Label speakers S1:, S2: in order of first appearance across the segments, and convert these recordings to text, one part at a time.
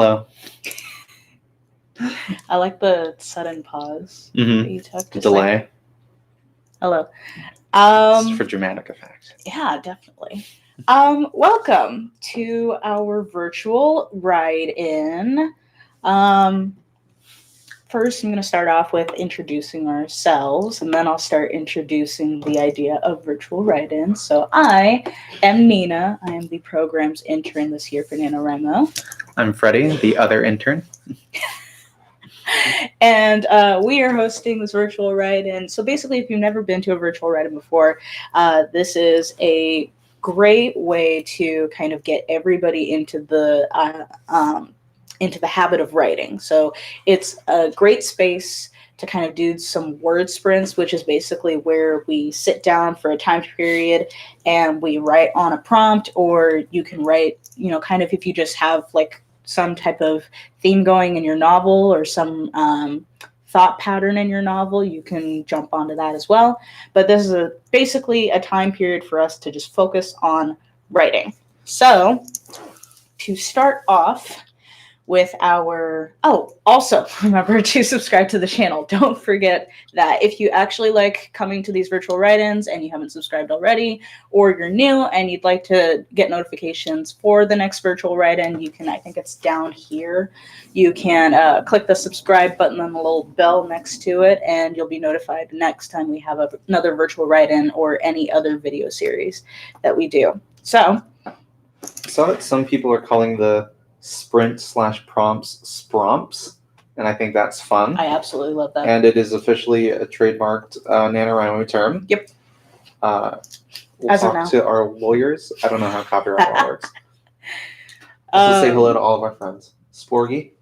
S1: Hello.
S2: I like the sudden pause that you took.
S1: The delay.
S2: Hello.
S1: It's for dramatic effect.
S2: Yeah, definitely. Welcome to our virtual ride-in. First, I'm going to start off with introducing ourselves, and then I'll start introducing the idea of virtual write-in. So I am Nina. I am the program's intern this year for NaNoWriMo.
S1: I'm Freddie, the other intern.
S2: And we are hosting this virtual write-in. So basically, if you've never been to a virtual write-in before, this is a great way to kind of get everybody into the habit of writing. So it's a great space to kind of do some word sprints, which is basically where we sit down for a time period and we write on a prompt, or you can write, kind of if you just have like some type of theme going in your novel or some thought pattern in your novel, you can jump onto that as well. But this is basically a time period for us to just focus on writing. So to start off with also remember to subscribe to the channel. Don't forget that if you actually like coming to these virtual write-ins and you haven't subscribed already, or you're new and you'd like to get notifications for the next virtual write-in, you can, I think it's down here, you can click the subscribe button and the little bell next to it, and you'll be notified the next time we have another virtual write-in or any other video series that we do. So
S1: I saw that some people are calling the sprint/prompts spromps, and I think that's fun.
S2: I absolutely love that.
S1: And it is officially a trademarked NaNoWriMo term.
S2: Yep.
S1: We'll
S2: As of
S1: talk
S2: now.
S1: to our lawyers. I don't know how copyright law works. Let's say hello to all of our friends. Sporgy.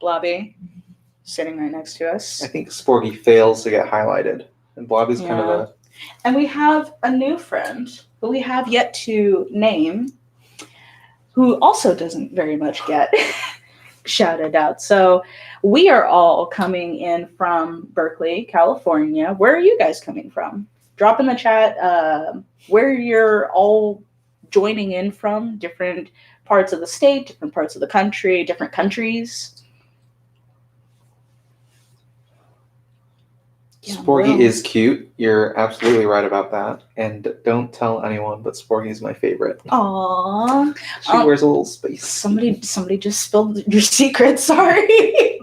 S2: Blobby, sitting right next to us.
S1: I think Sporgy fails to get highlighted, and Blobby's kind of a...
S2: And we have a new friend who we have yet to name, who also doesn't very much get shouted out. So we are all coming in from Berkeley, California. Where are you guys coming from? Drop in the chat where you're all joining in from, different parts of the state, different parts of the country, different countries.
S1: Sporgy is cute. You're absolutely right about that. And don't tell anyone, but Sporgy is my favorite.
S2: Aww.
S1: She wears a little space.
S2: Somebody just spilled your secret. Sorry.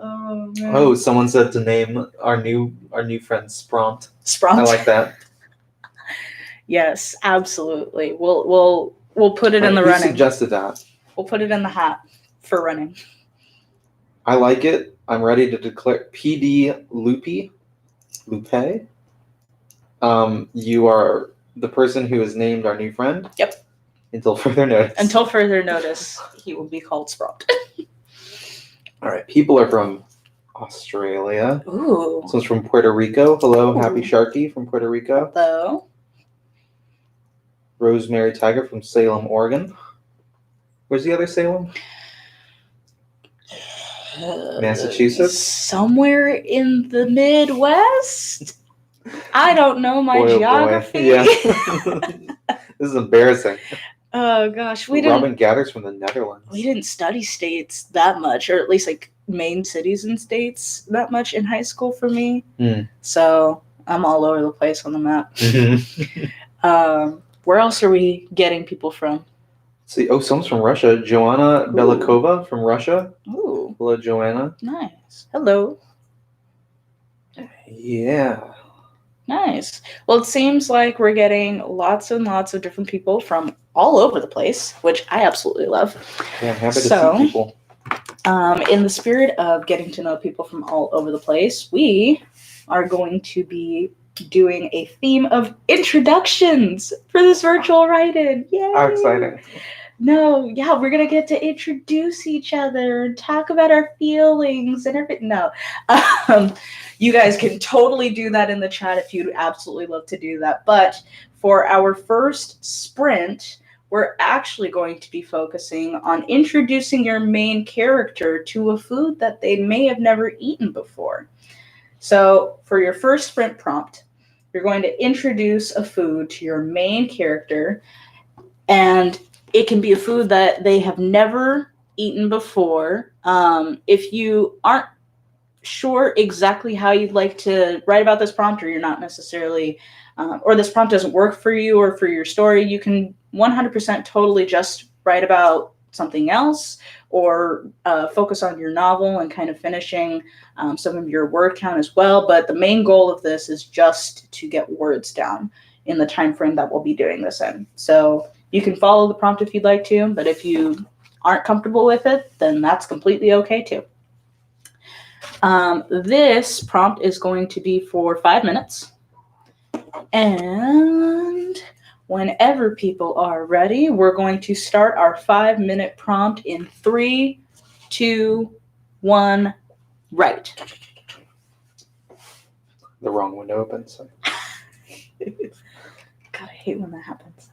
S2: Oh man.
S1: Oh, someone said to name our new friend Spront.
S2: Spront.
S1: I like that.
S2: Yes, absolutely. We'll put it in the
S1: Who
S2: running.
S1: Suggested that?
S2: We'll put it in the hat for running.
S1: I like it. I'm ready to declare PD Lupe. You are the person who is named our new friend.
S2: Yep.
S1: Until further notice.
S2: Until further notice, he will be called Spront.
S1: All right. People are from Australia.
S2: Ooh.
S1: This one's from Puerto Rico. Hello,
S2: Ooh.
S1: Happy Sharky from Puerto Rico.
S2: Hello.
S1: Rosemary Tiger from Salem, Oregon. Where's the other Salem? Massachusetts?
S2: Somewhere in the Midwest? I don't know my geography.
S1: Yeah. This is embarrassing.
S2: Oh gosh,
S1: Robin Gathers from the Netherlands.
S2: We didn't study states that much, or at least like main cities and states that much in high school for me. So I'm all over the place on the map. Where else are we getting people from?
S1: See, someone's from Russia. Joanna Belikova from Russia.
S2: Ooh.
S1: Hello, Joanna.
S2: Nice. Hello.
S1: Yeah.
S2: Nice. Well, it seems like we're getting lots and lots of different people from all over the place, which I absolutely love.
S1: Yeah, I'm happy to see people.
S2: In the spirit of getting to know people from all over the place, we are going to be doing a theme of introductions for this virtual write-in. Yay!
S1: How exciting.
S2: No, yeah, we're going to get to introduce each other and talk about our feelings and everything. No, you guys can totally do that in the chat if you'd absolutely love to do that. But for our first sprint, we're actually going to be focusing on introducing your main character to a food that they may have never eaten before. So for your first sprint prompt, you're going to introduce a food to your main character, and it can be a food that they have never eaten before. If you aren't sure exactly how you'd like to write about this prompt, or you're not necessarily, or this prompt doesn't work for you or for your story, you can 100% totally just write about something else, or focus on your novel and kind of finishing some of your word count as well. But the main goal of this is just to get words down in the time frame that we'll be doing this in. So you can follow the prompt if you'd like to, but if you aren't comfortable with it, then that's completely okay too. This prompt is going to be for 5 minutes. And whenever people are ready, we're going to start our 5-minute prompt in 3, 2, 1, write.
S1: The wrong window open. So.
S2: God, I hate when that happens.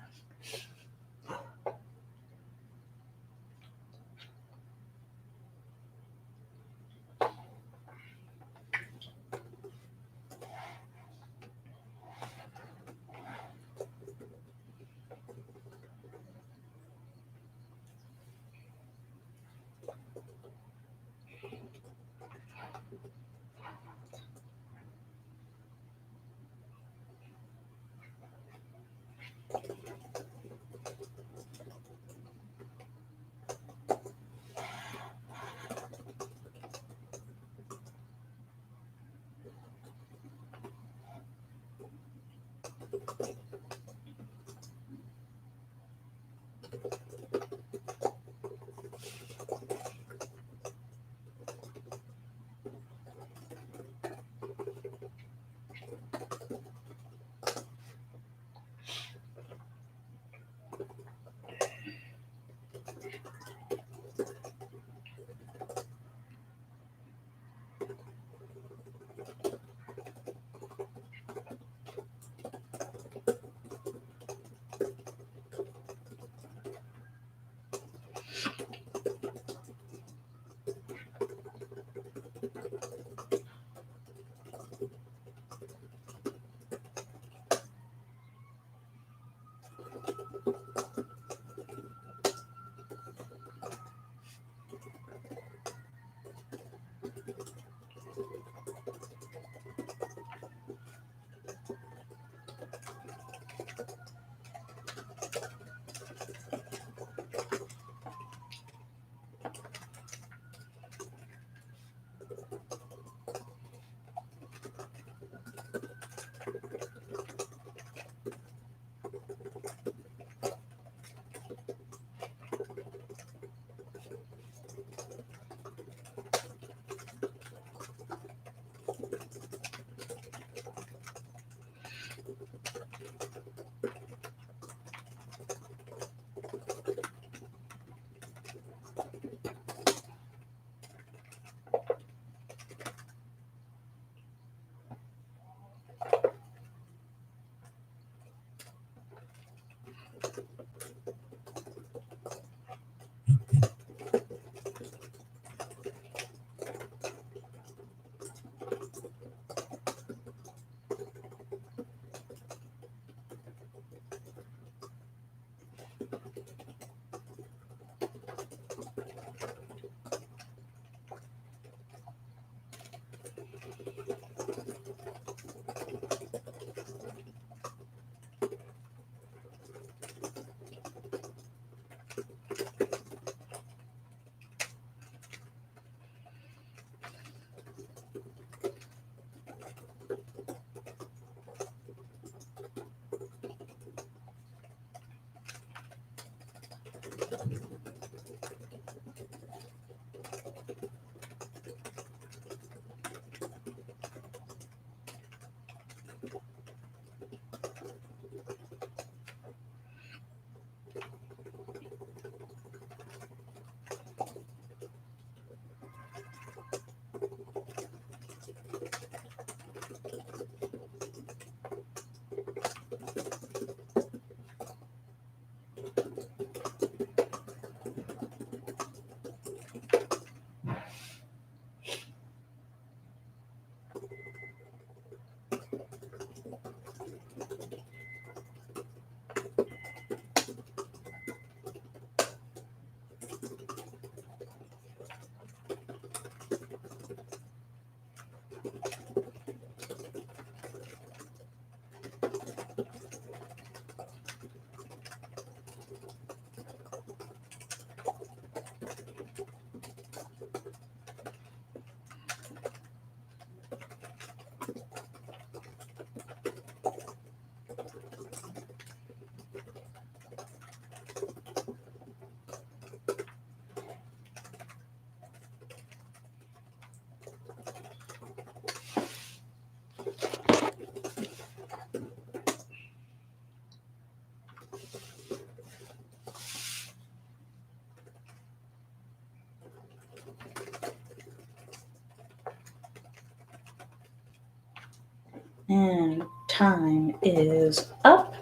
S2: And time is up.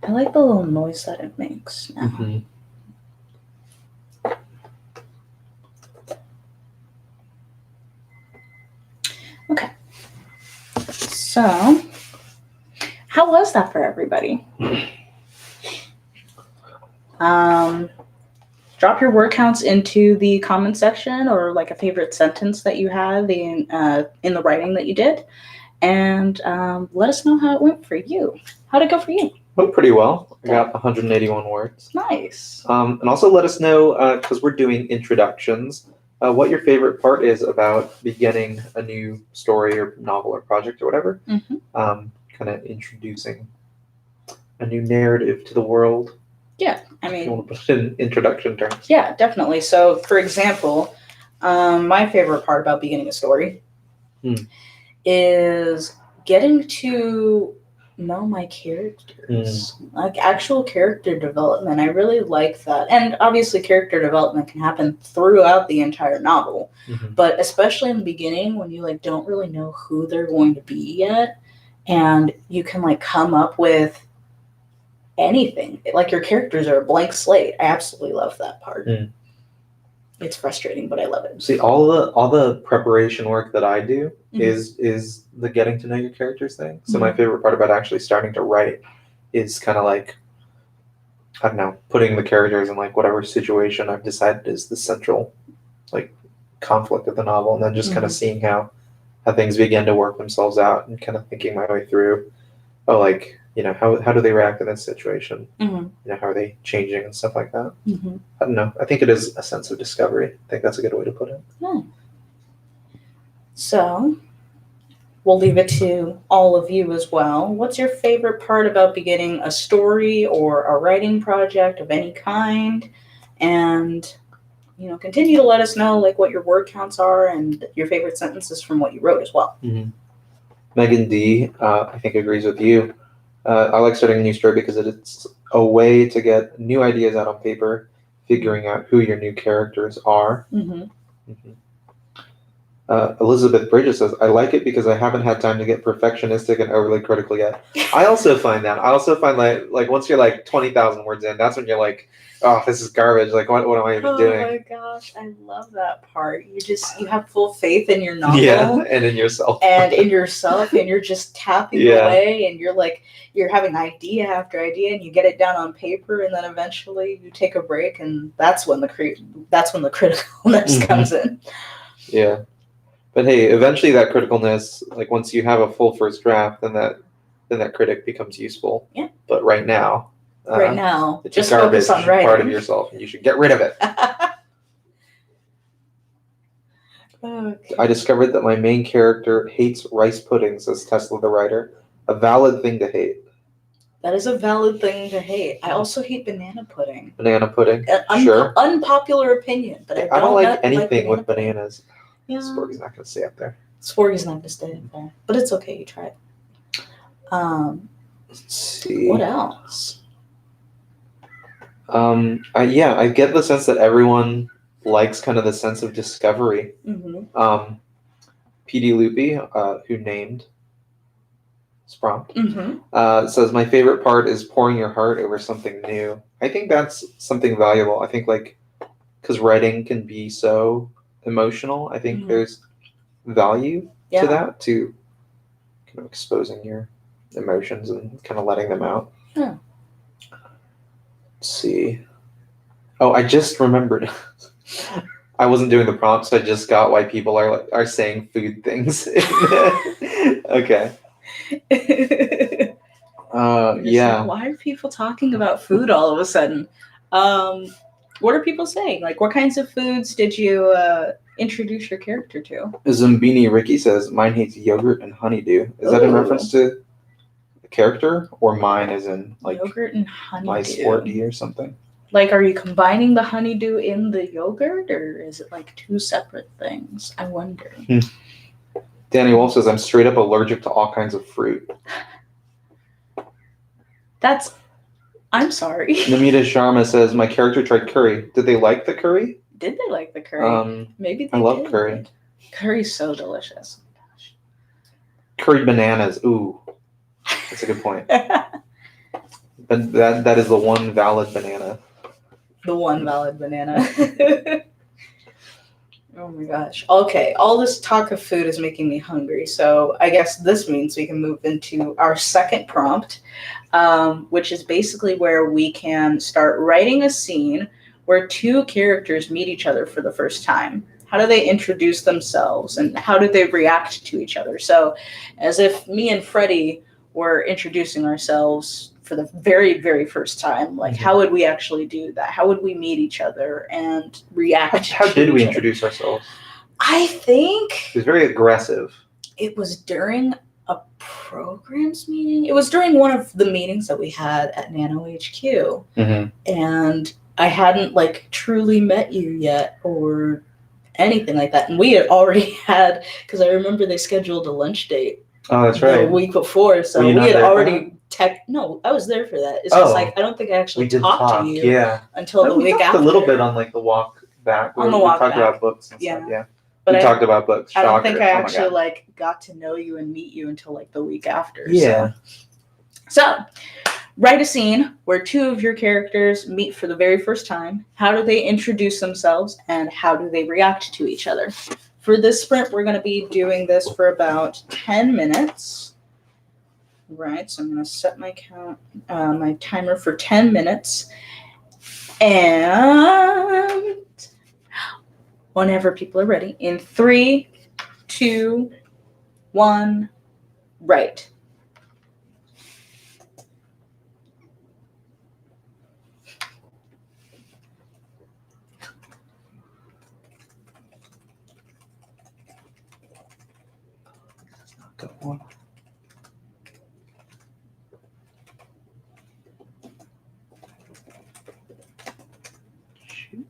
S2: I like the little noise that it makes now.
S1: Mm-hmm.
S2: Okay. So, how was that for everybody? Drop your word counts into the comment section, or like a favorite sentence that you had in the writing that you did, and let us know how it went for you. How'd it go for you?
S1: Went pretty well. I got 181 words.
S2: Nice.
S1: And also let us know, because we're doing introductions, what your favorite part is about beginning a new story or novel or project or whatever.
S2: Mm-hmm.
S1: Kind of introducing a new narrative to the world.
S2: Yeah, I
S1: If you
S2: mean,
S1: want to put it in introduction terms.
S2: yeah, definitely. So, for example, my favorite part about beginning a story is getting to know my characters, like actual character development. I really like that. And obviously character development can happen throughout the entire novel, but especially in the beginning when you like don't really know who they're going to be yet, and you can like come up with anything. Like your characters are a blank slate. I absolutely love that part. It's frustrating, but I love it.
S1: See, all the preparation work that I do is the getting to know your characters thing. So my favorite part about actually starting to write is kind of like, I don't know, putting the characters in like whatever situation I've decided is the central like conflict of the novel, and then just kind of seeing how things begin to work themselves out, and kind of thinking my way through, oh, like, you know, how do they react in this situation? You know, how are they changing and stuff like that? I don't know. I think it is a sense of discovery. I think that's a good way to put it.
S2: Yeah. So, we'll leave it to all of you as well. What's your favorite part about beginning a story or a writing project of any kind? And, you know, continue to let us know like what your word counts are and your favorite sentences from what you wrote as well.
S1: Megan D, I think agrees with you. I like starting a new story because it's a way to get new ideas out on paper, figuring out who your new characters are. Elizabeth Bridges says, I like it because I haven't had time to get perfectionistic and overly critical yet. I also find that. I also find like once you're like 20,000 words in, that's when you're like, oh, this is garbage. Like, what am I even doing?
S2: Oh my gosh, I love that part. You have full faith in your novel.
S1: Yeah, and in yourself.
S2: And you're just tapping away, and you're having idea after idea, and you get it down on paper, and then eventually you take a break, and that's when the criticalness comes in.
S1: Yeah. But hey, eventually that criticalness, like once you have a full first draft, then that critic becomes useful.
S2: Yeah.
S1: But right now, it's
S2: just
S1: a garbage
S2: focus on writing.
S1: part of yourself, and you should get rid of it.
S2: Okay.
S1: I discovered that my main character hates rice pudding, says Tesla the writer. A valid thing to hate.
S2: That is a valid thing to hate. I also hate banana pudding.
S1: Banana pudding?
S2: Sure. Unpopular opinion, but
S1: I don't like anything with
S2: banana
S1: bananas.
S2: Yeah.
S1: Sporgy's not going to stay up there.
S2: Sporgy's not going to stay up there. But it's okay, you try it.
S1: Let's see.
S2: What else?
S1: I get the sense that everyone likes kind of the sense of discovery. PD Loopy, who named Sprompt, says, my favorite part is pouring your heart over something new. I think that's something valuable. I think like, because writing can be so emotional, I think there's value to that, to kind of exposing your emotions and kind of letting them out.
S2: Yeah.
S1: Let's see. Oh, I just remembered. I wasn't doing the prompts, so I just got why people are saying food things. Okay. Yeah.
S2: Like, why are people talking about food all of a sudden? What are people saying? Like, what kinds of foods did you introduce your character to?
S1: Zumbini Ricky says, mine hates yogurt and honeydew. Is that in reference to the character, or mine as in like
S2: yogurt and honeydew?
S1: My sporty or something?
S2: Like, are you combining the honeydew in the yogurt, or is it like two separate things? I wonder.
S1: Danny Wolf says, I'm straight up allergic to all kinds of fruit.
S2: I'm sorry.
S1: Namita Sharma says, my character tried curry. Did they like the curry?
S2: Did they like the curry? Maybe they
S1: I love
S2: did.
S1: curry.
S2: Curry's so delicious.
S1: Curried bananas. Ooh, that's a good point. But that is the one valid banana.
S2: The one valid banana. Oh my gosh. Okay, all this talk of food is making me hungry. So I guess this means we can move into our second prompt, which is basically where we can start writing a scene where two characters meet each other for the first time. How do they introduce themselves and how do they react to each other? So, as if me and Freddie were introducing ourselves for the very, very first time, like how would we actually do that? How would we meet each other and react?
S1: How did we introduce ourselves?
S2: I think
S1: It was very aggressive.
S2: it was during a programs meeting. It was during one of the meetings that we had at Nano HQ, and I hadn't like truly met you yet or anything like that. And we had already had, because I remember they scheduled a lunch date.
S1: Oh, that's right.
S2: The week before, so
S1: Were you
S2: we
S1: not
S2: had
S1: there for
S2: already no, I was there for that. It's just like I don't think I actually
S1: we did
S2: talked
S1: talk.
S2: to you until the
S1: we
S2: week
S1: talked
S2: after.
S1: a little bit on like the walk back.
S2: On the
S1: we
S2: walk
S1: talked
S2: back.
S1: about books and stuff. Yeah.
S2: But
S1: We talked about books.
S2: I don't think I
S1: Oh my
S2: actually
S1: God.
S2: like got to know you and meet you until like the week after.
S1: Yeah.
S2: So write a scene where two of your characters meet for the very first time. How do they introduce themselves and how do they react to each other? For this sprint, we're going to be doing this for about 10 minutes. Right, so I'm going to set my my timer for 10 minutes. And whenever people are ready, in 3, 2, 1, write.
S1: Go on. Shoot.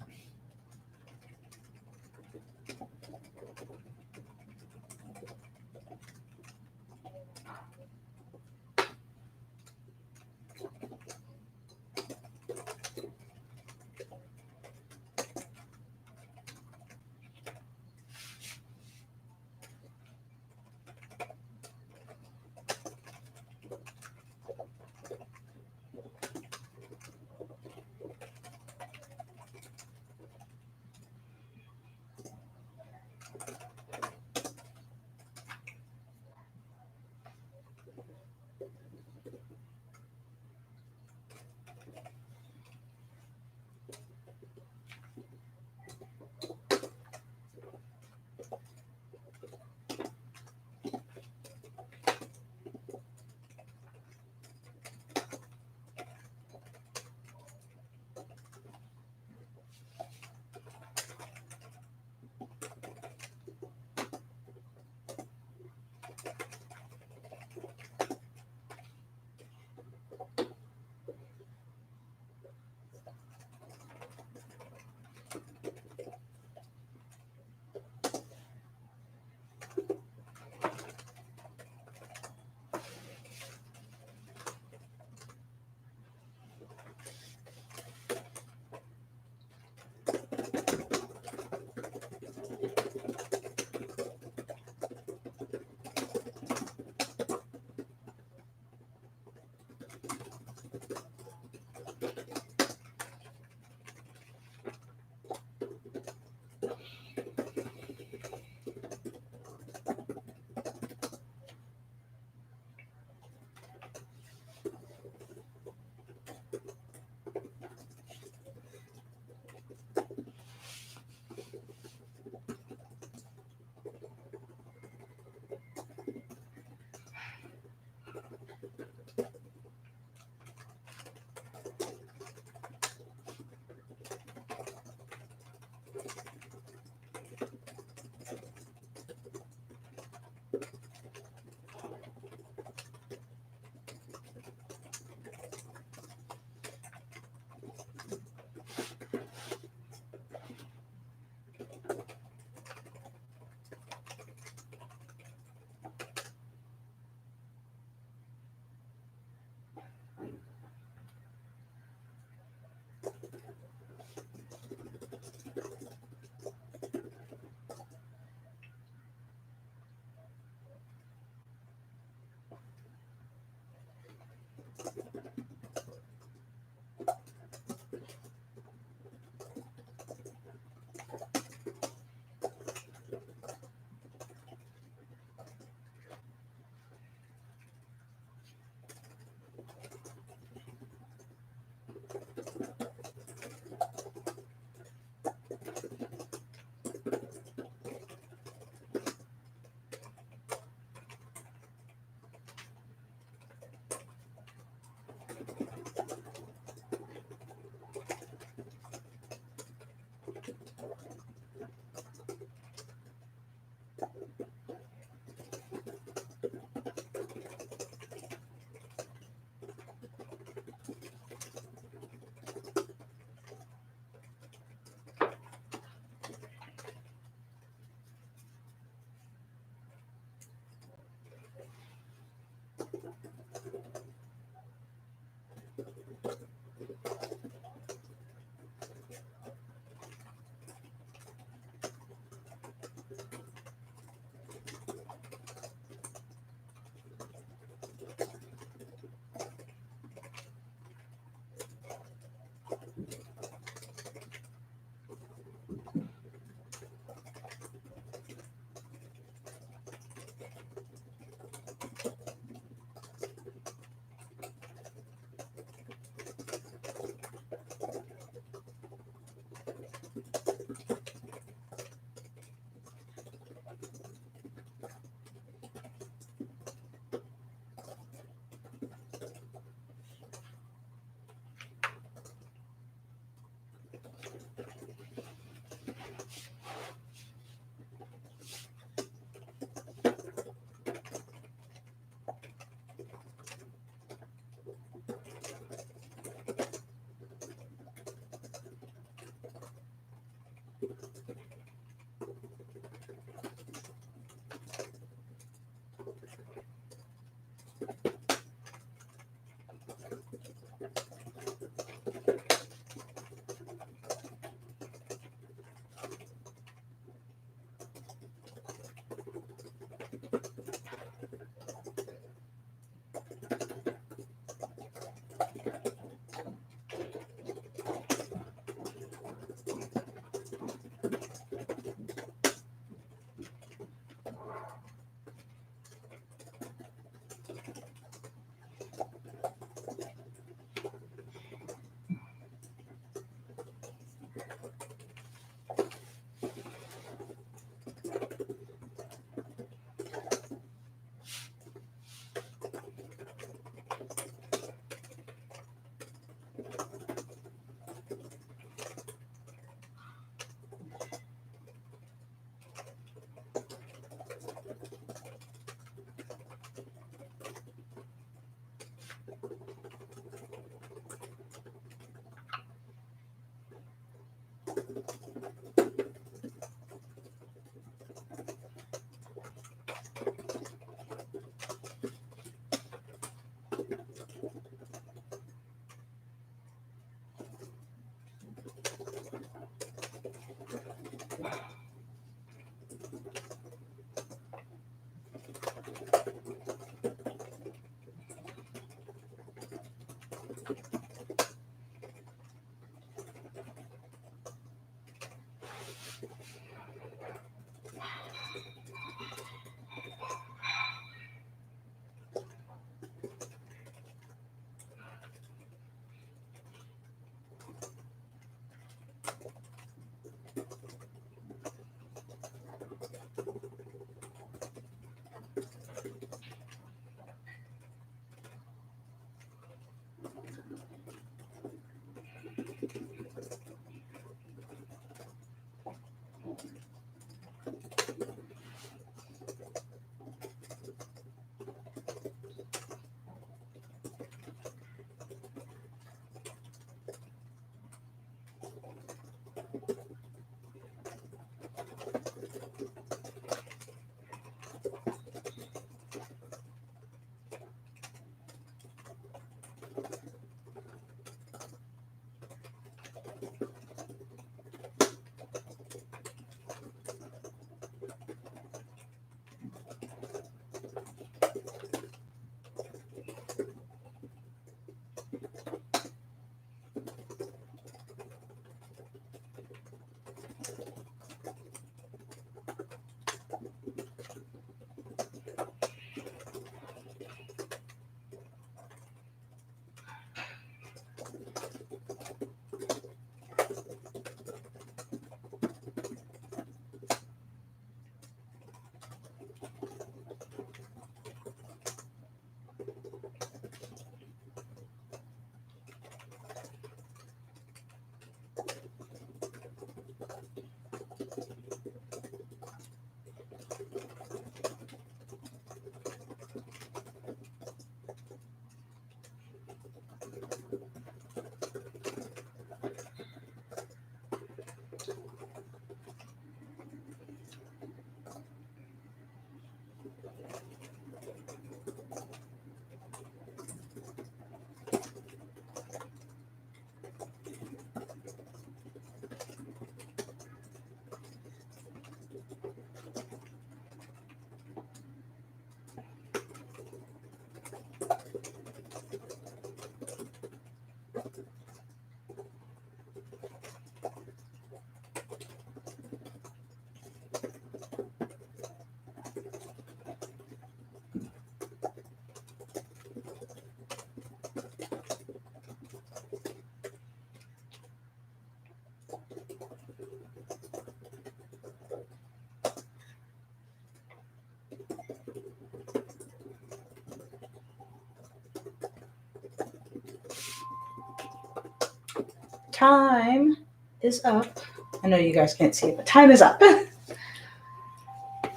S2: Time is up. I know you guys can't see it, but time is up.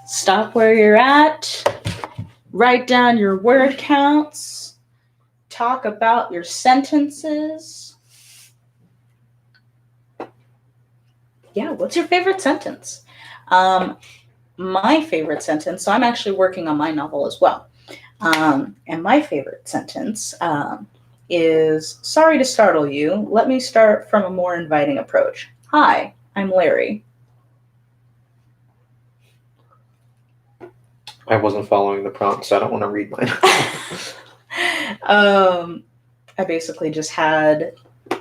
S2: Stop where you're at. Write down your word counts. Talk about your sentences. Yeah, what's your favorite sentence? My favorite sentence, so I'm actually working on my novel as well. And my favorite sentence is, sorry to startle you. Let me start from a more inviting approach. Hi, I'm Larry.
S1: I wasn't following the prompt, so I don't want to read mine.
S2: I basically just had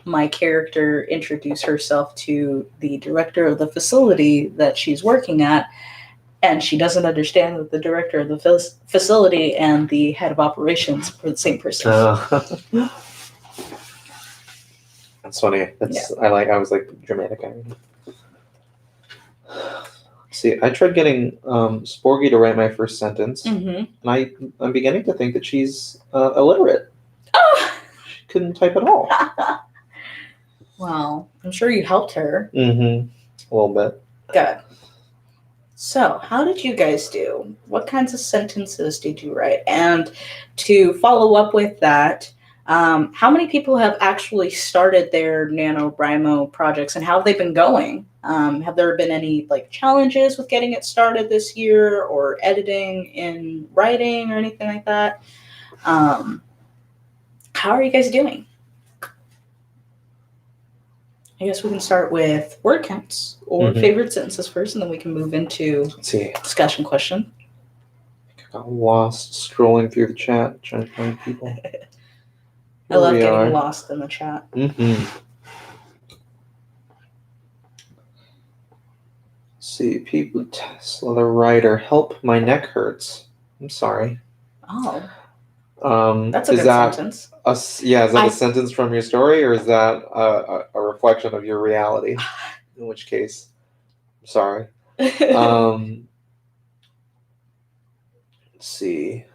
S2: my character introduce herself to the director of the facility that she's working at, and she doesn't understand that the director of the facility and the head of operations are the same person.
S1: That's funny. That's yeah. I was like dramatic irony. See, I tried getting Sporgy to write my first sentence, and I'm beginning to think that she's illiterate.
S2: Oh!
S1: She couldn't type at all.
S2: Well, I'm sure you helped her.
S1: A little bit.
S2: Good. So, how did you guys do? What kinds of sentences did you write? And to follow up with that, how many people have actually started their NaNoWriMo projects, and how have they been going? Have there been any challenges with getting it started this year, or editing in writing, or anything like that? How are you guys doing? I guess we can start with word counts or favorite sentences first, and then we can move into discussion question.
S1: I got lost scrolling through the chat, trying to find people.
S2: I love getting lost in the chat.
S1: See, people, Tesla, the writer, help, my neck hurts. I'm sorry.
S2: Oh. That's a good sentence.
S1: Is that a sentence from your story, or is that a reflection of your reality? In which case, I'm sorry. Let's see.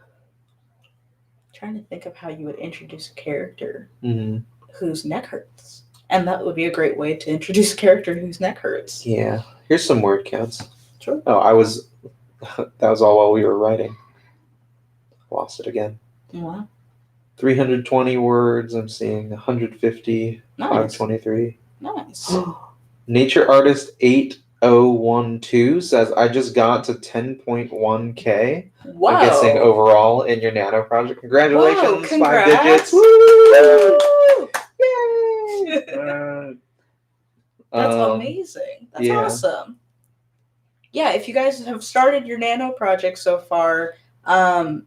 S2: Trying to think of how you would introduce a character whose neck hurts. And that would be a great way to introduce a character whose neck hurts.
S1: Yeah. Here's some word counts.
S2: Sure.
S1: Oh, that was all while we were writing. Lost it again.
S2: Wow.
S1: 320 words. I'm seeing 150.
S2: Nice.
S1: 523.
S2: Nice.
S1: Nature Artist 8012 says, I just got to 10.1K.
S2: Wow.
S1: I'm guessing overall in your Nano project. Congratulations.
S2: Whoa, congrats.
S1: 5 digits.
S2: Woo!
S1: Yay!
S2: That's amazing. That's awesome. Yeah, if you guys have started your Nano project so far,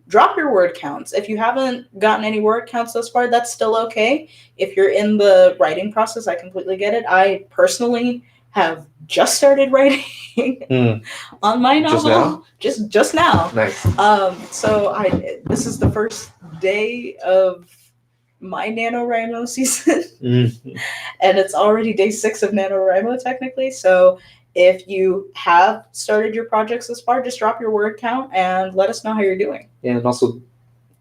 S2: drop your word counts. If you haven't gotten any word counts thus far, that's still okay. If you're in the writing process, I completely get it. I personally have just started writing on my novel. Just now.
S1: Nice.
S2: So this is the first day of my NaNoWriMo season. And it's already day 6 of NaNoWriMo technically. So if you have started your projects this far, just drop your word count and let us know how you're doing.
S1: Yeah, and also,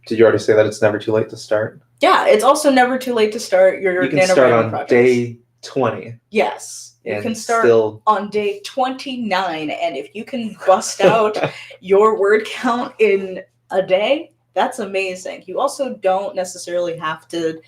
S1: did you already say that it's never too late to start?
S2: Yeah, it's also never too late to start your NaNoWriMo projects.
S1: You can start on day 20.
S2: Yes. You can start on day 29, and if you can bust out your word count in a day, that's amazing. You also don't necessarily have to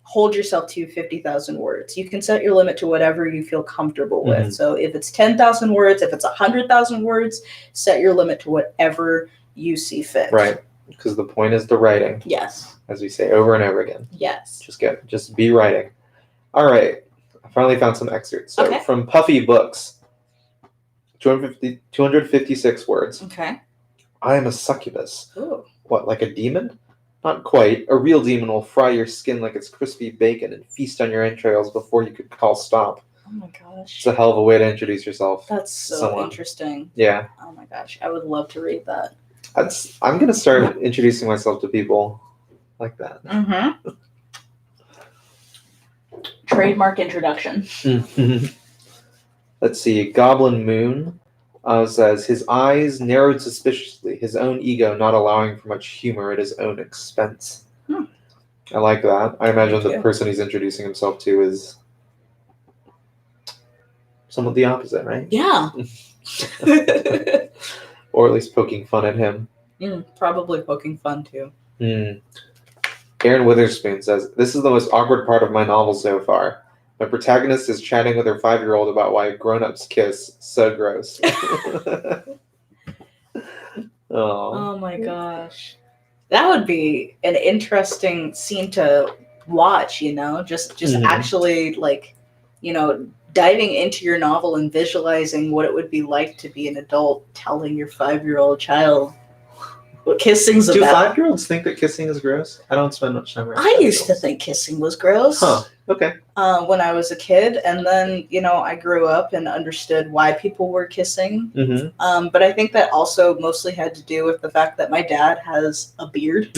S2: hold yourself to 50,000 words. You can set your limit to whatever you feel comfortable with. So if it's 10,000 words, if it's 100,000 words, set your limit to whatever you see fit.
S1: Right, because the point is the writing.
S2: Yes.
S1: As we say over and over again.
S2: Yes.
S1: Just be writing. All right. I finally found some excerpts. So from Puffy Books, 256 words.
S2: Okay.
S1: I am a succubus.
S2: Ooh.
S1: What, like a demon? Not quite. A real demon will fry your skin like it's crispy bacon and feast on your entrails before you could call stop.
S2: Oh my gosh.
S1: It's a hell of a way to introduce yourself.
S2: That's so interesting.
S1: Yeah.
S2: Oh my gosh. I would love to read that.
S1: I'm going to start introducing myself to people like that.
S2: Trademark introduction.
S1: Let's see. Goblin Moon says, his eyes narrowed suspiciously, his own ego not allowing for much humor at his own expense. I like that. I imagine the person he's introducing himself to is somewhat the opposite, right?
S2: Yeah.
S1: Or at least poking fun at him.
S2: Probably poking fun, too.
S1: Aaron Witherspoon says, this is the most awkward part of my novel so far. My protagonist is chatting with her 5-year-old about why grown-ups kiss. So gross. Oh.
S2: Oh my gosh. That would be an interesting scene to watch, just
S1: Mhm.
S2: actually like, diving into your novel and visualizing what it would be like to be an adult telling your 5-year-old child what kissing's
S1: Do
S2: about.
S1: 5-year-olds think that kissing is gross? I don't spend much time around.
S2: I used to
S1: 5-year-olds.
S2: think kissing was gross.
S1: Huh. Okay.
S2: When I was a kid, and then I grew up and understood why people were kissing.
S1: Mm-hmm.
S2: But I think that also mostly had to do with the fact that my dad has a beard.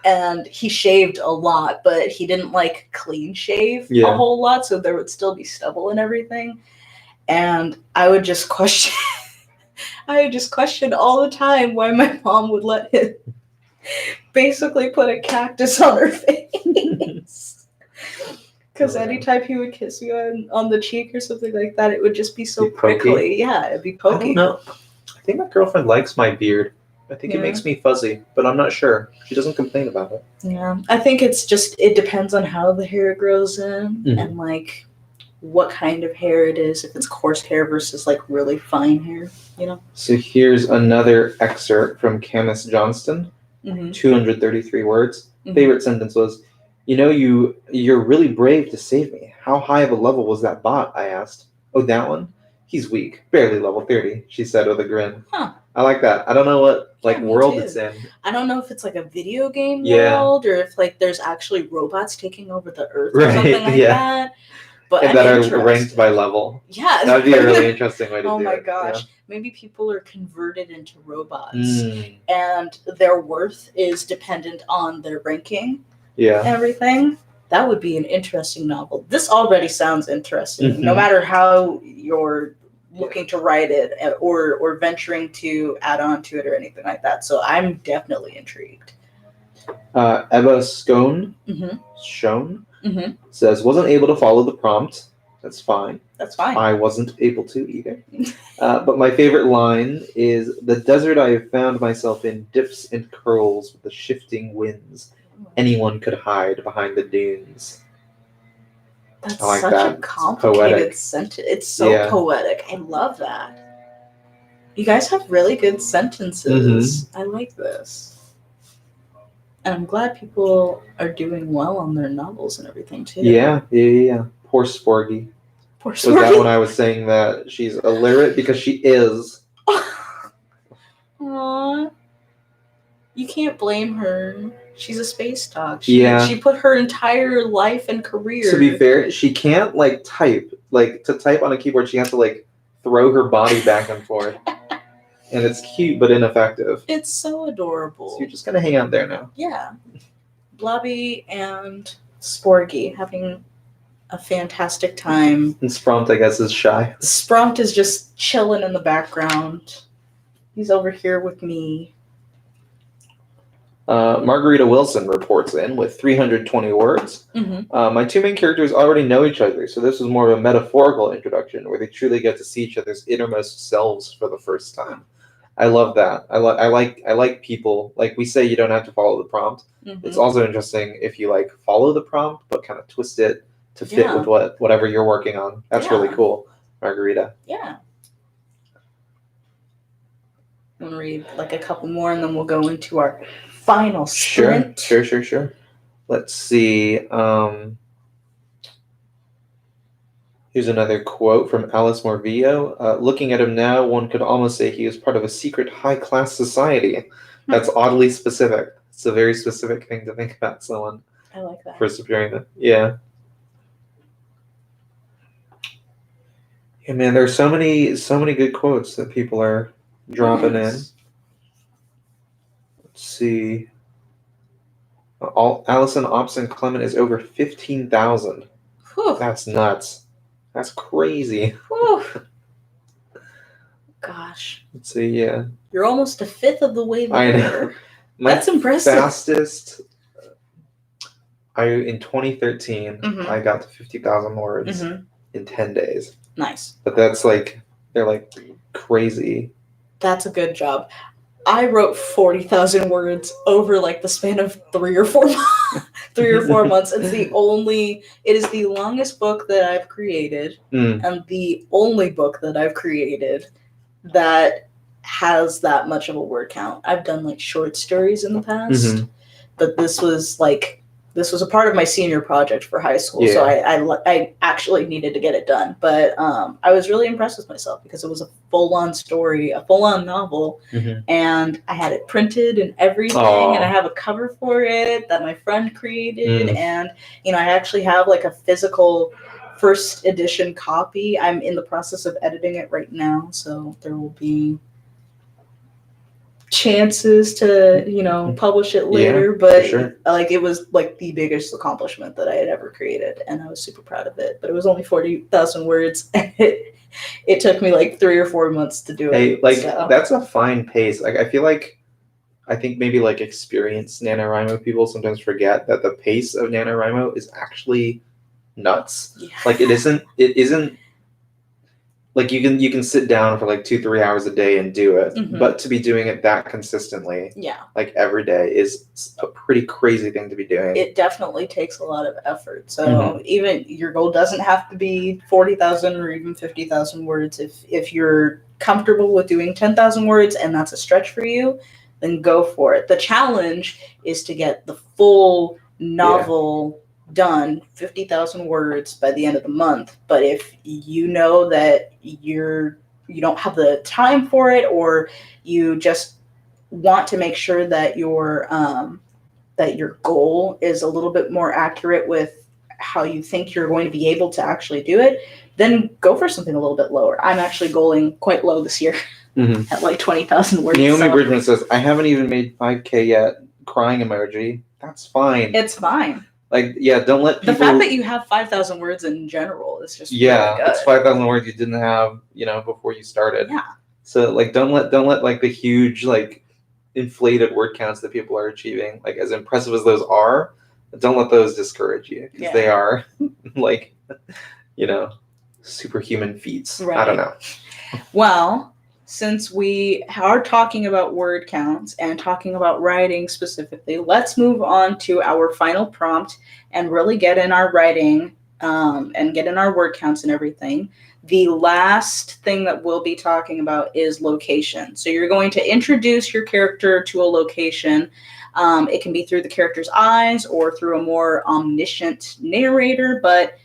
S2: And he shaved a lot, but he didn't like clean shave a whole lot, so there would still be stubble and everything. And I would just question all the time why my mom would let him basically put a cactus on her face. Because anytime he would kiss me on the cheek or something like that, it would just be so prickly. Yeah, it'd be pokey.
S1: I don't know. I think my girlfriend likes my beard. I think it makes me fuzzy, but I'm not sure. She doesn't complain about it.
S2: Yeah, I think it depends on how the hair grows in and like what kind of hair it is, if it's coarse hair versus like really fine hair,
S1: So here's another excerpt from Camus Johnston, 233 words. Favorite sentence was, you're really brave to save me. How high of a level was that bot? I asked. Oh, that one? He's weak, barely level 30, she said with a grin.
S2: Huh.
S1: I like that. I don't know what world it's in.
S2: I don't know if it's like a video game world or if like there's actually robots taking over the earth or something like that. But
S1: and that are ranked by level.
S2: Yeah.
S1: That'd be a really interesting way to do it.
S2: Oh my gosh. Yeah. Maybe people are converted into robots and their worth is dependent on their ranking.
S1: Yeah.
S2: And everything. That would be an interesting novel. This already sounds interesting. No matter how you're looking to write it or venturing to add on to it or anything like that. So I'm definitely intrigued.
S1: Eva Scone says, wasn't able to follow the prompt. That's fine.
S2: That's fine.
S1: I wasn't able to either. But my favorite line is, the desert I have found myself in dips and curls with the shifting winds. Anyone could hide behind the dunes.
S2: That's such a complicated sentence. It's so poetic. I love that. You guys have really good sentences. I like this. And I'm glad people are doing well on their novels and everything, too.
S1: Yeah. Poor Sporgy. Was that when I was saying that she's illiterate? Because she is.
S2: Aww. You can't blame her. She's a space dog.
S1: She
S2: put her entire life and career.
S1: To be fair, she can't type. To type on a keyboard, she has to throw her body back and forth. And it's cute but ineffective.
S2: It's so adorable.
S1: So you're just gonna hang out there now.
S2: Yeah. Blobby and Sporgy having a fantastic time.
S1: And Sprompt, I guess, is shy.
S2: Sprompt is just chilling in the background. He's over here with me.
S1: Margarita Wilson reports in with 320 words. My two main characters already know each other, so this was more of a metaphorical introduction where they truly get to see each other's innermost selves for the first time. I love that. I like people, like we say, you don't have to follow the prompt. It's also interesting if you follow the prompt but kind of twist it to fit with whatever you're working on. That's really cool, Margarita.
S2: Yeah. I'm gonna read a couple more and then we'll go into our final sprint.
S1: Sure. Let's see. Here's another quote from Alice Morvillo. Looking at him now, one could almost say he was part of a secret high-class society. That's oddly specific. It's a very specific thing to think about someone.
S2: I like that.
S1: First appearing that. Yeah. Yeah, man, there's so many good quotes that people are dropping in. Let's see. Allison Opson Clement is over 15,000. That's nuts. That's crazy.
S2: Whew. Gosh.
S1: Let's see, yeah.
S2: You're almost a fifth of the way there.
S1: I know.
S2: That's impressive.
S1: Fastest, in 2013, I got to 50,000 words in 10 days.
S2: Nice.
S1: But that's they're crazy. That's
S2: a good job. I wrote 40,000 words over the span of 3 or 4 months. It is the longest book that I've created and the only book that I've created that has that much of a word count. I've done like short stories in the past, but this was a part of my senior project for high school, so I actually needed to get it done. But I was really impressed with myself because it was a full-on story, a full-on novel, and I had it printed and everything, and I have a cover for it that my friend created, and I actually have like a physical first edition copy. I'm in the process of editing it right now, so there will be chances to publish it later, but
S1: sure.
S2: Like it was like the biggest accomplishment that I had ever created, and I was super proud of it. But it was only 40,000 words, and it took me like 3 or 4 months to do it.
S1: That's a fine pace. Like I think maybe like experienced NaNoWriMo people sometimes forget that the pace of NaNoWriMo is actually nuts.
S2: Yeah.
S1: Like it isn't like you can sit down for like 2-3 hours a day and do it, but to be doing it that consistently, like every day, is a pretty crazy thing to be doing.
S2: It definitely takes a lot of effort. So even your goal doesn't have to be 40,000 or even 50,000 words. If you're comfortable with doing 10,000 words and that's a stretch for you, then go for it. The challenge is to get the full novel done, 50,000 words by the end of the month. But if you know that you don't have the time for it, or you just want to make sure that your goal is a little bit more accurate with how you think you're going to be able to actually do it, then go for something a little bit lower. I'm actually goaling quite low this year at like 20,000 words.
S1: Naomi Bridgman says, I haven't even made 5K yet. Crying emoji. That's fine.
S2: It's fine.
S1: Like, don't let people...
S2: The fact that you have 5,000 words in general is just really good.
S1: It's 5,000 words you didn't have, before you started.
S2: Yeah.
S1: So like, don't let like the huge like inflated word counts that people are achieving, like as impressive as those are, don't let those discourage you, because they are like, superhuman feats. Right. I don't know.
S2: Well, since we are talking about word counts and talking about writing specifically, let's move on to our final prompt and really get in our writing and get in our word counts and everything. The last thing that we'll be talking about is location. So you're going to introduce your character to a location. It can be through the character's eyes or through a more omniscient narrator, but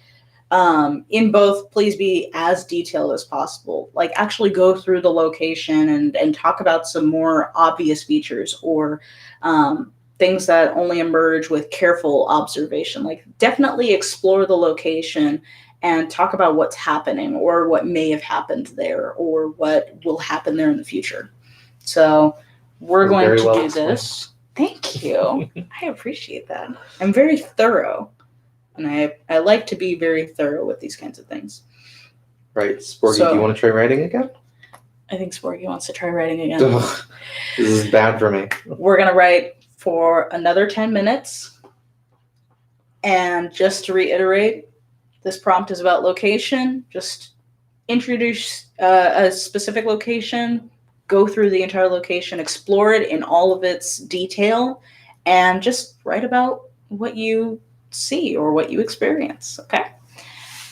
S2: in both, please be as detailed as possible. Like actually go through the location and talk about some more obvious features or things that only emerge with careful observation. Like definitely explore the location and talk about what's happening or what may have happened there or what will happen there in the future. So we're going to do this. Thank you. I appreciate that. I'm very thorough. And I like to be very thorough with these kinds of things.
S1: Right. Sporky, do you want to try writing again?
S2: I think Sporky wants to try writing again.
S1: Ugh, this is bad for me.
S2: We're going to write for another 10 minutes. And just to reiterate, this prompt is about location. Just introduce a specific location, go through the entire location, explore it in all of its detail, and just write about what you see or what you experience. Okay,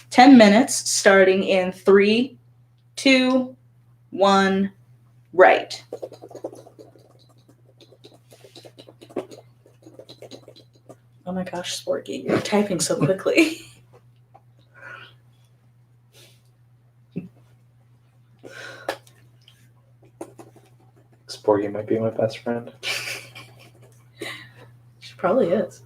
S2: 10 minutes starting in 3, 2, 1, write. Oh my gosh, Sporky, you're typing so quickly.
S1: Sporky might be my best friend.
S2: She probably is.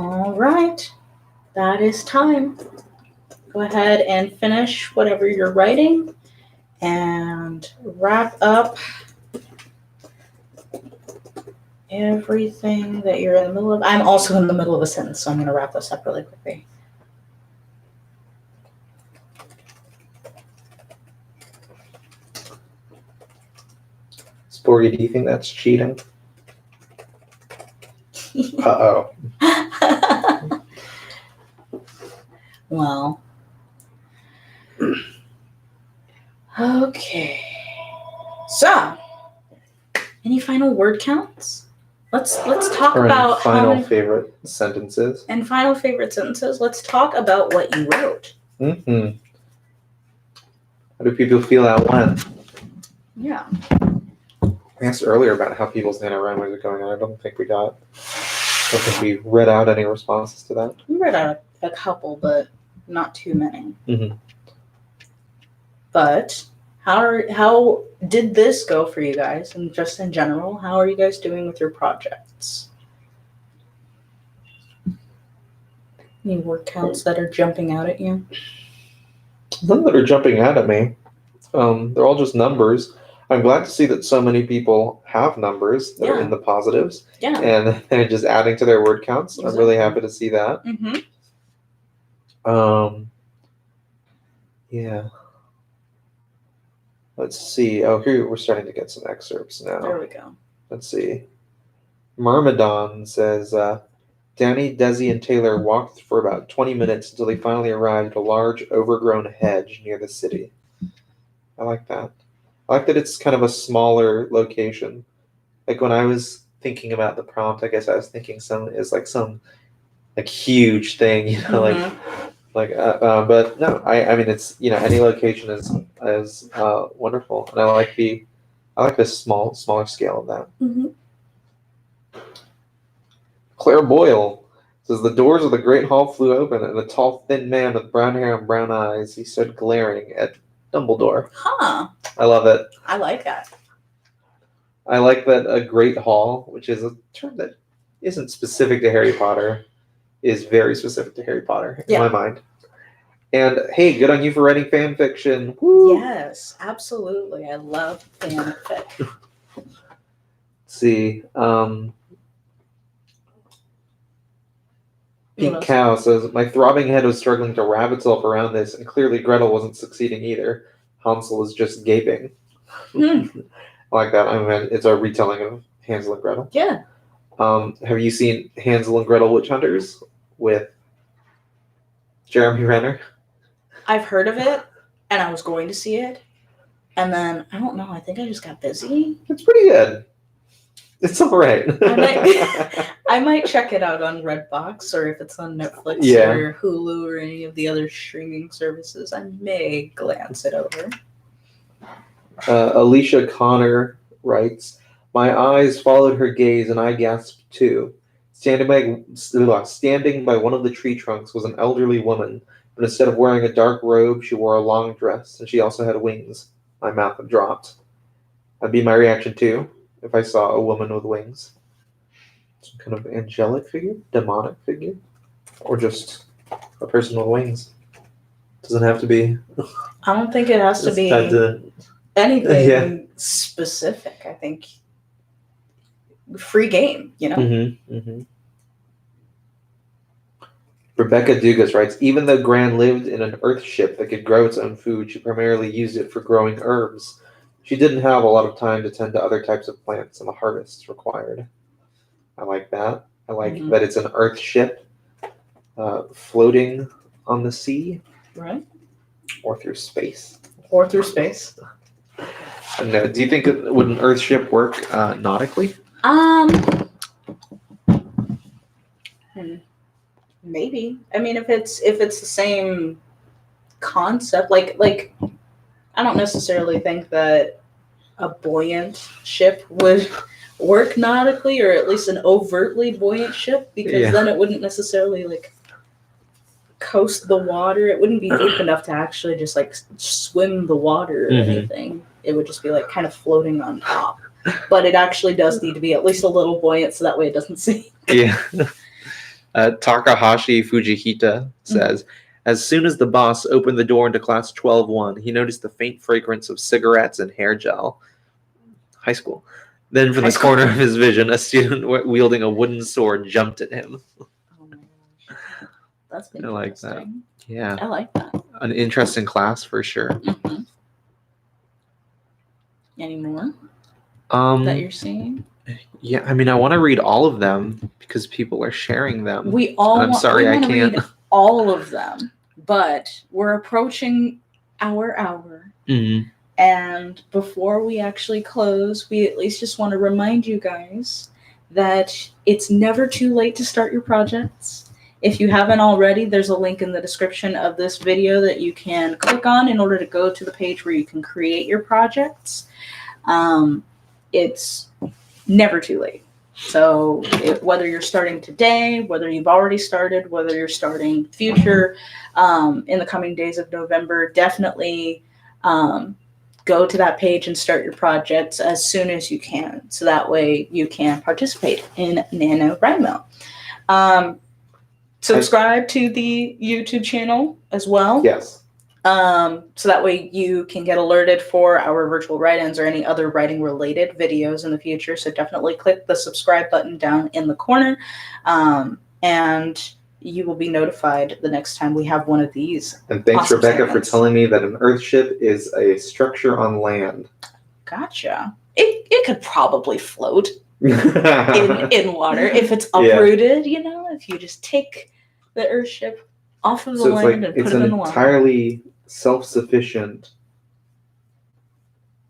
S2: All right. That is time. Go ahead and finish whatever you're writing and wrap up everything that you're in the middle of. I'm also in the middle of a sentence, so I'm going to wrap this up really quickly.
S1: Sporgy, do you think that's cheating? Uh-oh.
S2: Well, okay. So, any final word counts? Let's talk
S1: Or
S2: about
S1: any final
S2: how many,
S1: favorite sentences?
S2: and final favorite sentences. Let's talk about what you wrote.
S1: Mm-hmm. How do people feel that went?
S2: Yeah.
S1: I asked earlier about how people's NaNoWriMos are going on. I don't think we read out any responses to that.
S2: We read out a couple, but not too many.
S1: Mm-hmm.
S2: But how did this go for you guys? And just in general, how are you guys doing with your projects? Any word counts that are jumping out at you?
S1: None that are jumping out at me. They're all just numbers. I'm glad to see that so many people have numbers that are in the positives.
S2: Yeah.
S1: And they're just adding to their word counts.
S2: Exactly.
S1: I'm really happy to see that.
S2: Mm-hmm.
S1: Yeah. Let's see. Oh, here we're starting to get some excerpts now.
S2: There we go.
S1: Let's see. Myrmidon says, Danny, Desi, and Taylor walked for about 20 minutes until they finally arrived at a large, overgrown hedge near the city. I like that. I like that it's kind of a smaller location. Like when I was thinking about the prompt, I guess I was thinking some huge thing,
S2: Mm-hmm.
S1: But no, I mean it's any location is wonderful, and I like the smaller scale of that.
S2: Mm-hmm.
S1: Claire Boyle says the doors of the great hall flew open, and a tall, thin man with brown hair and brown eyes, he stood glaring at Dumbledore.
S2: Huh.
S1: I love it.
S2: I like that.
S1: I like that a great hall, which is a term that isn't specific to Harry Potter, is very specific to Harry Potter in my mind. And hey, good on you for writing fan fiction. Woo!
S2: Yes, absolutely. I love fanfic.
S1: Let's see. Pink Cow says, my throbbing head was struggling to wrap itself around this, and clearly Gretel wasn't succeeding either. Hansel was just gaping. I like that. I mean, it's a retelling of Hansel and Gretel.
S2: Yeah.
S1: Have you seen Hansel and Gretel Witch Hunters with Jeremy Renner?
S2: I've heard of it, and I was going to see it, and then, I don't know, I think I just got busy.
S1: It's pretty good. It's all right.
S2: I might check it out on Redbox, or if it's on Netflix or Hulu or any of the other streaming services, I may glance it over.
S1: Alicia Connor writes, my eyes followed her gaze, and I gasped too. Standing by one of the tree trunks was an elderly woman, but instead of wearing a dark robe, she wore a long dress, and she also had wings. My mouth had dropped. That'd be my reaction too, if I saw a woman with wings. Some kind of angelic figure, demonic figure, or just a person with wings. Doesn't have to be.
S2: I don't think it has to be anything specific. I think free game,
S1: Mm-hmm, mm-hmm. Rebecca Dugas writes, even though Gran lived in an earth ship that could grow its own food, she primarily used it for growing herbs. She didn't have a lot of time to tend to other types of plants and the harvests required. I like that. I like that it's an earth ship floating on the sea.
S2: Right.
S1: Or through space. No, do you think would an earth ship work nautically?
S2: Maybe. I mean, if it's the same concept, like I don't necessarily think that a buoyant ship would work nautically, or at least an overtly buoyant ship, because then it wouldn't necessarily coast the water. It wouldn't be deep enough to actually just swim the water or anything. It would just be kind of floating on top. But it actually does need to be at least a little buoyant, so that way it doesn't sink.
S1: Yeah. Takahashi Fujihita says, as soon as the boss opened the door into class 12-1, he noticed the faint fragrance of cigarettes and hair gel. High school. Then from the corner of his vision, a student wielding a wooden sword jumped at him.
S2: Oh my gosh. That's interesting.
S1: I like that. Yeah.
S2: I like that.
S1: An interesting class for sure.
S2: Mm-hmm. Any more that you're seeing?
S1: Yeah, I mean, I want to read all of them because people are sharing them.
S2: We all.
S1: I'm sorry, I can't
S2: read all of them, but we're approaching our hour.
S1: Mm-hmm.
S2: And before we actually close, we at least just want to remind you guys that it's never too late to start your projects. If you haven't already, there's a link in the description of this video that you can click on in order to go to the page where you can create your projects. It's never too late. So whether you're starting today, whether you've already started, whether you're starting future, in the coming days of November, definitely go to that page and start your projects as soon as you can. So that way you can participate in NaNoWriMo. Subscribe to the YouTube channel as well.
S1: Yes.
S2: So that way you can get alerted for our virtual write-ins or any other writing related videos in the future. So definitely click the subscribe button down in the corner, and you will be notified the next time we have one of these.
S1: And thanks,
S2: awesome
S1: Rebecca,
S2: segments.
S1: for telling me that an Earthship is a structure on land.
S2: Gotcha. It could probably float in water if it's uprooted, if you just take the Earthship off of the land and put it in the water.
S1: It's entirely self-sufficient.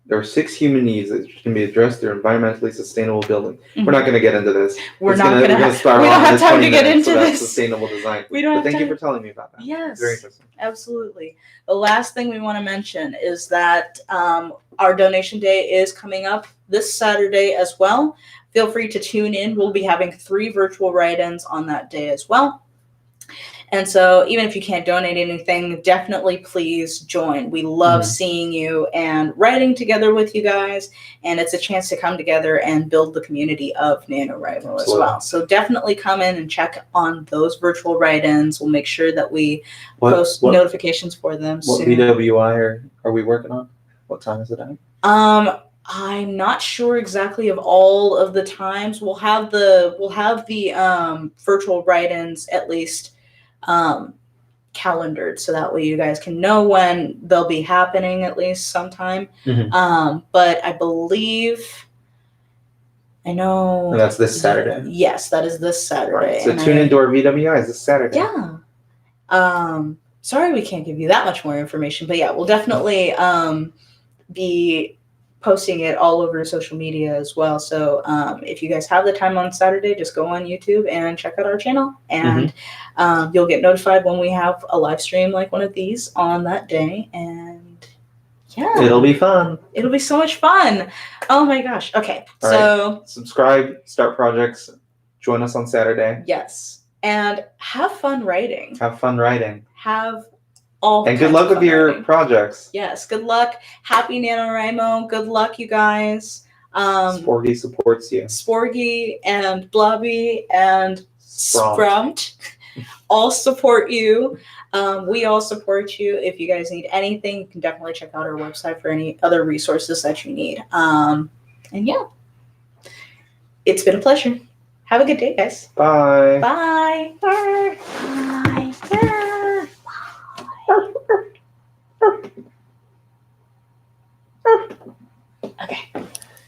S1: There are 6 human needs that can be addressed through environmentally sustainable building. Mm-hmm. We're not going to get into this.
S2: We don't have time to get into this.
S1: Sustainable design.
S2: We don't have
S1: thank
S2: time.
S1: you for telling me about that.
S2: Yes.
S1: Very interesting.
S2: Absolutely. The last thing we want to mention is that our donation day is coming up this Saturday as well. Feel free to tune in. We'll be having 3 virtual write-ins on that day as well. And so even if you can't donate anything, definitely please join. We love seeing you and writing together with you guys. And it's a chance to come together and build the community of NaNoWriMo as well. So definitely come in and check on those virtual write-ins. We'll make sure that we post notifications for them soon.
S1: What VWI are we working on? What time is it at?
S2: I'm not sure exactly of all of the times. We'll have the virtual write-ins at least calendared, so that way you guys can know when they'll be happening at least sometime. But I believe I know.
S1: And that's this Saturday.
S2: Yes, that is this Saturday.
S1: Right. So tune into our VWIs this Saturday.
S2: Yeah. Sorry we can't give you that much more information, but yeah, we'll definitely be posting it all over social media as well. So if you guys have the time on Saturday, just go on YouTube and check out our channel, and you'll get notified when we have a live stream like one of these on that day. And yeah,
S1: it'll be fun.
S2: It'll be so much fun. Oh my gosh. Okay.
S1: All
S2: so
S1: right. Subscribe, start projects, join us on Saturday.
S2: Yes. And have fun writing.
S1: Have fun writing.
S2: Have all
S1: and good luck with your projects.
S2: Yes, good luck. Happy NaNoWriMo. Good luck, you guys.
S1: Sporgy supports you.
S2: Sporgy and Blobby and Sprumpt all support you. We all support you. If you guys need anything, you can definitely check out our website for any other resources that you need. And yeah, it's been a pleasure. Have a good day, guys.
S1: Bye.
S2: Bye. Bye. Bye. Bye.